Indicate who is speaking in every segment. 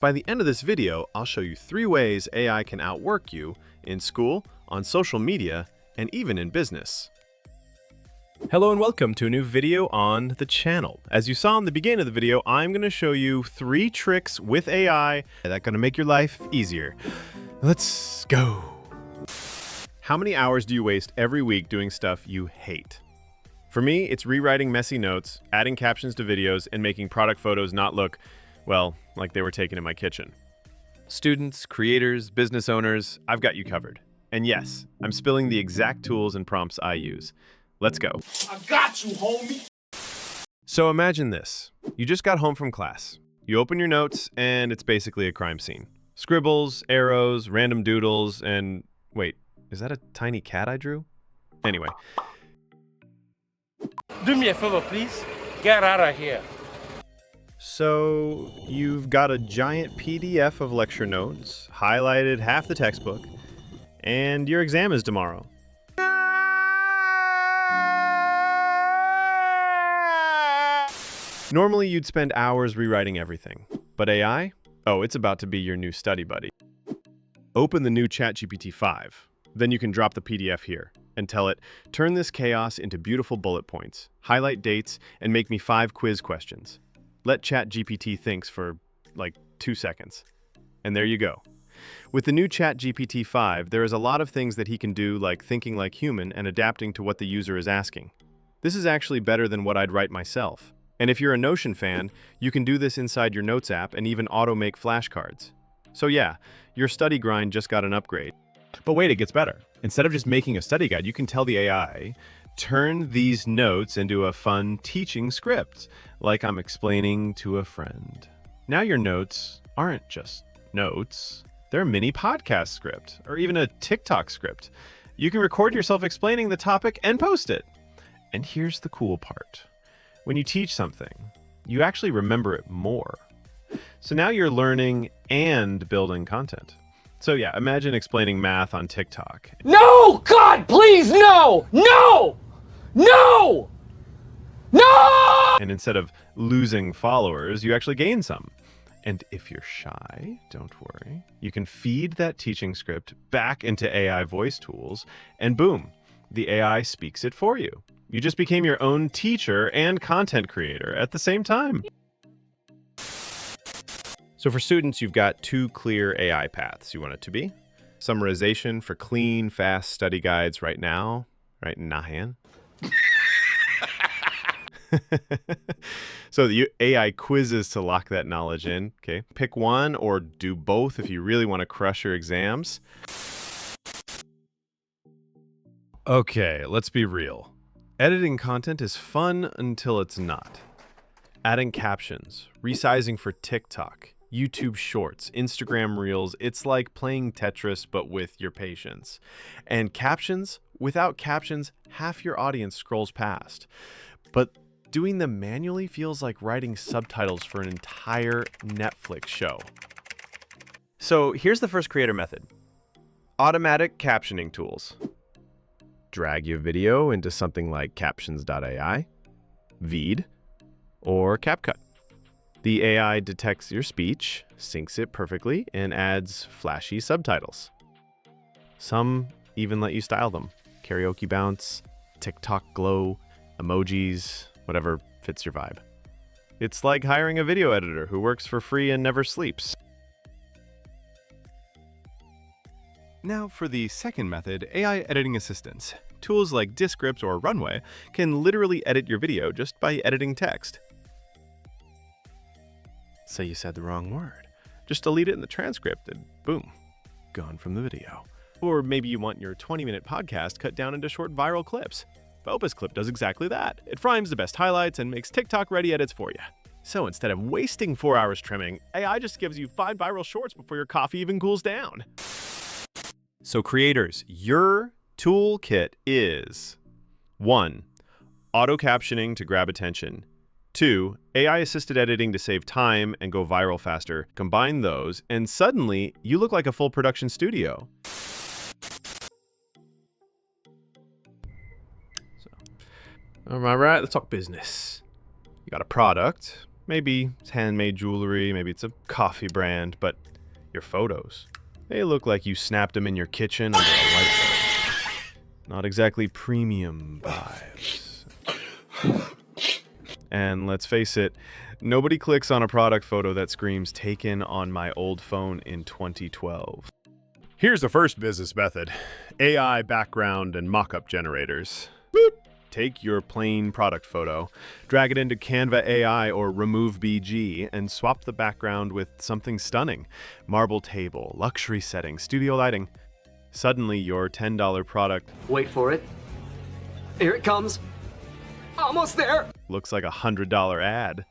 Speaker 1: By the end of this video, I'll show you 3 ways AI can outwork you in school, on social media, and even in business. Hello and welcome to a new video on the channel. As you saw in the beginning of the video, I'm going to show you 3 tricks with AI that are going to make your life easier. Let's go. How many hours do you waste every week doing stuff you hate? For me, it's rewriting messy notes, adding captions to videos, and making product photos not look, well, like they were taken in my kitchen. Students, creators, business owners, I've got you covered. And yes, I'm spilling the exact tools and prompts I use. Let's go.
Speaker 2: I got you, homie.
Speaker 1: So imagine this. You just got home from class. You open your notes, and it's basically a crime scene. Scribbles, arrows, random doodles, and wait, is that a tiny cat I drew? Anyway.
Speaker 2: Do me a favor, please. Get out of here.
Speaker 1: So you've got a giant PDF of lecture notes, highlighted half the textbook, and your exam is tomorrow. Normally you'd spend hours rewriting everything, but AI? Oh, it's about to be your new study buddy. Open the new ChatGPT 5. Then you can drop the PDF here and tell it, turn this chaos into beautiful bullet points, highlight dates, and make me 5 quiz questions. Let ChatGPT think for like 2 seconds. And there you go. With the new ChatGPT 5, there is a lot of things that he can do, like thinking like human and adapting to what the user is asking. This is actually better than what I'd write myself. And if you're a Notion fan, you can do this inside your Notes app and even auto-make flashcards. So yeah, your study grind just got an upgrade. But wait, it gets better. Instead of just making a study guide, you can tell the AI, turn these notes into a fun teaching script, like I'm explaining to a friend. Now your notes aren't just notes. They're a mini podcast script, or even a TikTok script. You can record yourself explaining the topic and post it. And here's the cool part. When you teach something, you actually remember it more. So now you're learning and building content. So yeah, imagine explaining math on TikTok.
Speaker 2: No! God, please, no! No! No! No!
Speaker 1: And instead of losing followers, you actually gain some. And if you're shy, don't worry. You can feed that teaching script back into AI voice tools, and boom, the AI speaks it for you. You just became your own teacher and content creator at the same time. So for students, you've got 2 clear AI paths you want it to be. Summarization for clean, fast study guides right now, right nahan. So the AI quizzes to lock that knowledge in, okay? Pick one or do both if you really want to crush your exams. Okay, let's be real. Editing content is fun until it's not. Adding captions, resizing for TikTok, YouTube Shorts, Instagram Reels, it's like playing Tetris but with your patience. And captions, without captions, half your audience scrolls past. But doing them manually feels like writing subtitles for an entire Netflix show. So here's the first creator method. Automatic captioning tools. Drag your video into something like captions.ai, Veed, or CapCut. The AI detects your speech, syncs it perfectly, and adds flashy subtitles. Some even let you style them. Karaoke bounce, TikTok glow, emojis, whatever fits your vibe. It's like hiring a video editor who works for free and never sleeps. Now for the second method, AI editing assistants. Tools like Descript or Runway can literally edit your video just by editing text. Say you said the wrong word. Just delete it in the transcript and boom, gone from the video. Or maybe you want your 20-minute podcast cut down into short viral clips. Opus Clip does exactly that. It frames the best highlights and makes TikTok-ready edits for you. So instead of wasting 4 hours trimming, AI just gives you 5 viral shorts before your coffee even cools down. So creators, your toolkit is 1. Auto-captioning to grab attention. 2. AI-assisted editing to save time and go viral faster. Combine those, and suddenly, you look like a full production studio. All right, let's talk business. You got a product, Maybe it's handmade jewelry, maybe it's a coffee brand, but your photos, they look like you snapped them in your kitchen under a light bulb. Not exactly premium vibes. And let's face it, nobody clicks on a product photo that screams taken on my old phone in 2012. Here's the first business method: AI background and mockup generators. Boop. Take your plain product photo, drag it into Canva AI or Remove BG, and swap the background with something stunning. Marble table, luxury setting, studio lighting. Suddenly, your $10 product,
Speaker 3: wait for it. Here it comes. Almost there.
Speaker 1: looks like a $100 ad.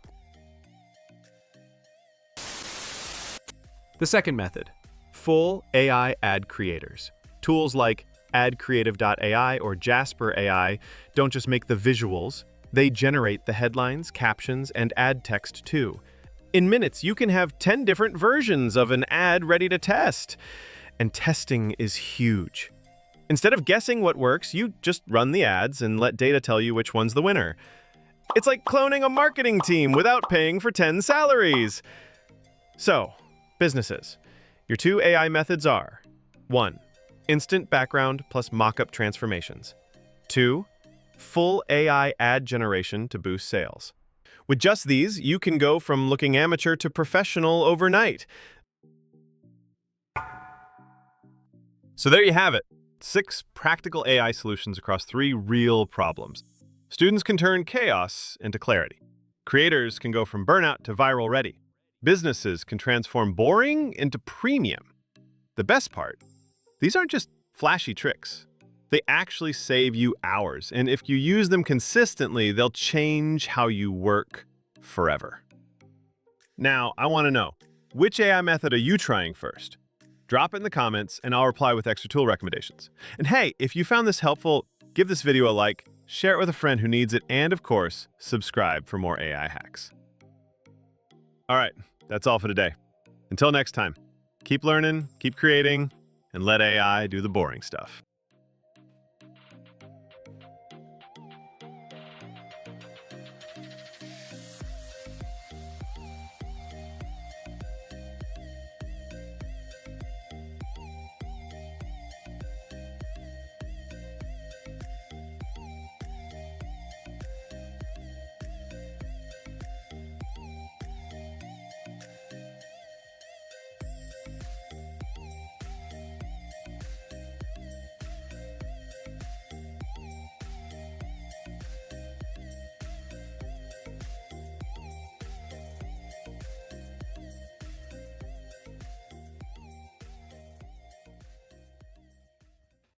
Speaker 1: The second method: full AI ad creators. Tools like AdCreative.ai or Jasper AI don't just make the visuals, they generate the headlines, captions, and ad text too. In minutes, you can have 10 different versions of an ad ready to test. And testing is huge. Instead of guessing what works, you just run the ads and let data tell you which one's the winner. It's like cloning a marketing team without paying for 10 salaries. So, businesses, your 2 AI methods are: 1. Instant background plus mockup transformations. 2. Full AI ad generation to boost sales. With just these, you can go from looking amateur to professional overnight. So there you have it. 6 practical AI solutions across 3 real problems. Students can turn chaos into clarity. Creators can go from burnout to viral ready. Businesses can transform boring into premium. The best part: these aren't just flashy tricks. They actually save you hours, and if you use them consistently, they'll change how you work forever. Now, I want to know, which AI method are you trying first? Drop it in the comments, and I'll reply with extra tool recommendations. And hey, if you found this helpful, give this video a like, share it with a friend who needs it, and of course, subscribe for more AI hacks. All right, that's all for today. Until next time, keep learning, keep creating, and let AI do the boring stuff.